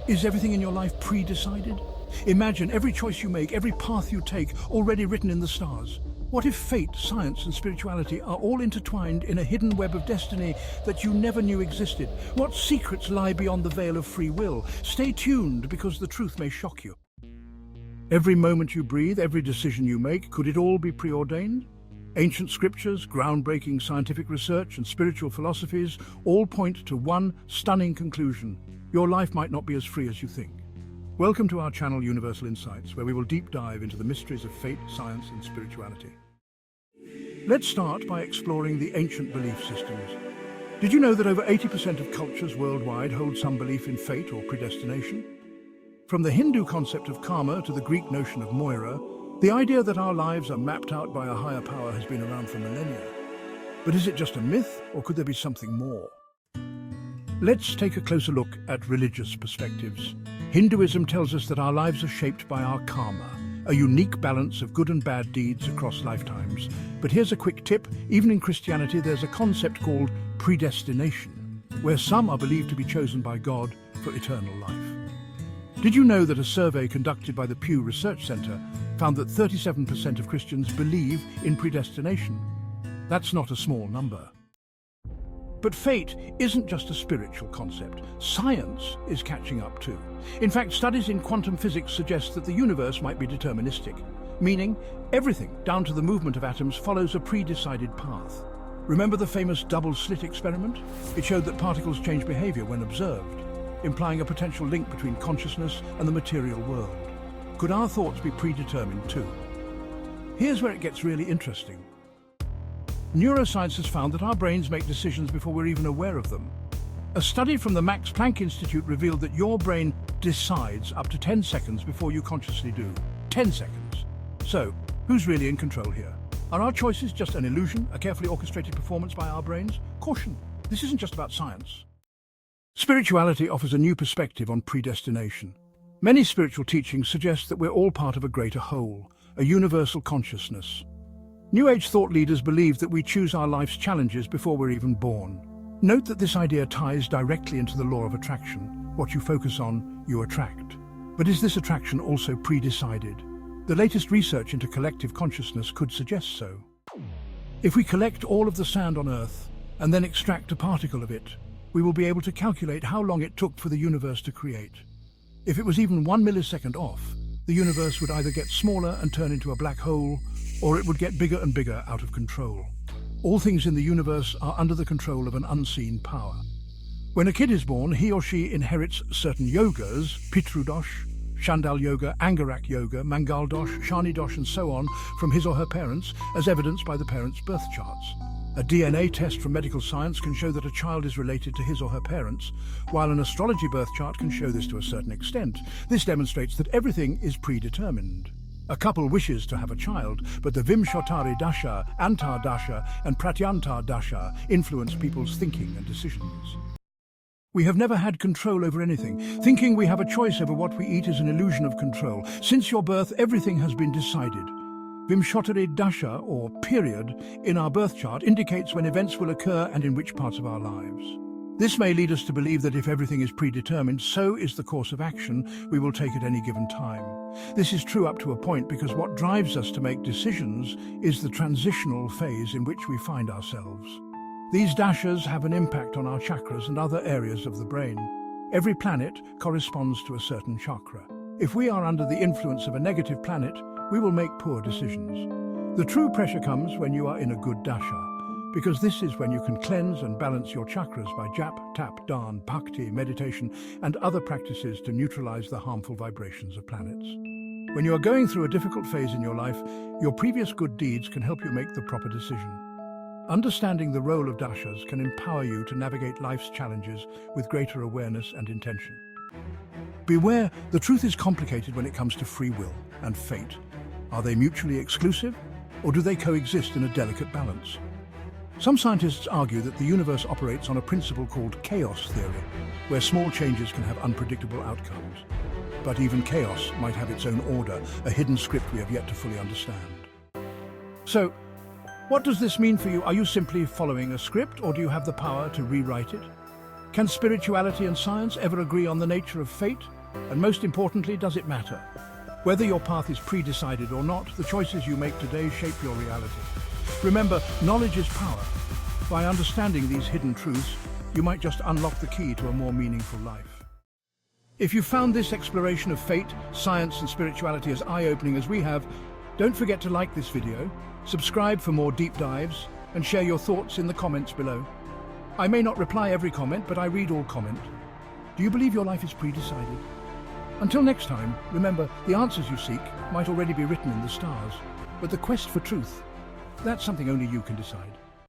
Is everything in your life pre-decided? Imagine every choice you make, every path you take, already written in the stars. What if fate, science and spirituality are all intertwined in a hidden web of destiny that you never knew existed? What secrets lie beyond the veil of free will? Stay tuned, because the truth may shock you. Every moment you breathe, every decision you make, could it all be preordained? Ancient scriptures, groundbreaking scientific research and spiritual philosophies all point to one stunning conclusion: your life might not be as free as you think. Welcome to our channel Universal Insights, where we will deep dive into the mysteries of fate, science and spirituality. Let's start by exploring the ancient belief systems. Did you know that over 80% of cultures worldwide hold some belief in fate or predestination? From the Hindu concept of karma to the Greek notion of Moira, the idea that our lives are mapped out by a higher power has been around for millennia. But is it just a myth, or could there be something more? Let's take a closer look at religious perspectives. Hinduism tells us that our lives are shaped by our karma, a unique balance of good and bad deeds across lifetimes. But here's a quick tip: even in Christianity, there's a concept called predestination, where some are believed to be chosen by God for eternal life. Did you know that a survey conducted by the Pew Research Center found that 37% of Christians believe in predestination? That's not a small number. But fate isn't just a spiritual concept. Science is catching up too. In fact, studies in quantum physics suggest that the universe might be deterministic, meaning everything, down to the movement of atoms, follows a pre-decided path. Remember the famous double-slit experiment? It showed that particles change behavior when observed, implying a potential link between consciousness and the material world. Could our thoughts be predetermined too? Here's where it gets really interesting. Neuroscience has found that our brains make decisions before we're even aware of them. A study from the Max Planck Institute revealed that your brain decides up to 10 seconds before you consciously do. 10 seconds. So, who's really in control here? Are our choices just an illusion, a carefully orchestrated performance by our brains? Caution, this isn't just about science. Spirituality offers a new perspective on predestination. Many spiritual teachings suggest that we're all part of a greater whole, a universal consciousness. New Age thought leaders believe that we choose our life's challenges before we're even born. Note that this idea ties directly into the law of attraction. What you focus on, you attract. But is this attraction also pre-decided? The latest research into collective consciousness could suggest so. If we collect all of the sand on Earth and then extract a particle of it, we will be able to calculate how long it took for the universe to create. If it was even 1 millisecond off, the universe would either get smaller and turn into a black hole, or it would get bigger and bigger out of control. All things in the universe are under the control of an unseen power. When a kid is born, he or she inherits certain yogas, Pitru Dosh, Chandal Yoga, Angarak Yoga, Mangal Dosh, Shani Dosh and so on, from his or her parents, as evidenced by the parents' birth charts. A DNA test from medical science can show that a child is related to his or her parents, while an astrology birth chart can show this to a certain extent. This demonstrates that everything is predetermined. A couple wishes to have a child, but the Vimshottari Dasha, Antar Dasha and Pratyantar Dasha influence people's thinking and decisions. We have never had control over anything. Thinking we have a choice over what we eat is an illusion of control. Since your birth, everything has been decided. Vimshottari Dasha, or period, in our birth chart indicates when events will occur and in which parts of our lives. This may lead us to believe that if everything is predetermined, so is the course of action we will take at any given time. This is true up to a point, because what drives us to make decisions is the transitional phase in which we find ourselves. These dashas have an impact on our chakras and other areas of the brain. Every planet corresponds to a certain chakra. If we are under the influence of a negative planet, we will make poor decisions. The true pressure comes when you are in a good dasha, because this is when you can cleanse and balance your chakras by jap, tap, dhan, bhakti, meditation, and other practices to neutralize the harmful vibrations of planets. When you are going through a difficult phase in your life, your previous good deeds can help you make the proper decision. Understanding the role of dashas can empower you to navigate life's challenges with greater awareness and intention. Beware, the truth is complicated when it comes to free will and fate. Are they mutually exclusive, or do they coexist in a delicate balance? Some scientists argue that the universe operates on a principle called chaos theory, where small changes can have unpredictable outcomes. But even chaos might have its own order, a hidden script we have yet to fully understand. So, what does this mean for you? Are you simply following a script, or do you have the power to rewrite it? Can spirituality and science ever agree on the nature of fate? And most importantly, does it matter? Whether your path is pre-decided or not, the choices you make today shape your reality. Remember, knowledge is power. By understanding these hidden truths, you might just unlock the key to a more meaningful life. If you found this exploration of fate, science and spirituality as eye-opening as we have, don't forget to like this video, subscribe for more deep dives, and share your thoughts in the comments below. I may not reply every comment, but I read all comment. Do you believe your life is pre-decided? Until next time, remember, the answers you seek might already be written in the stars, but the quest for truth, that's something only you can decide.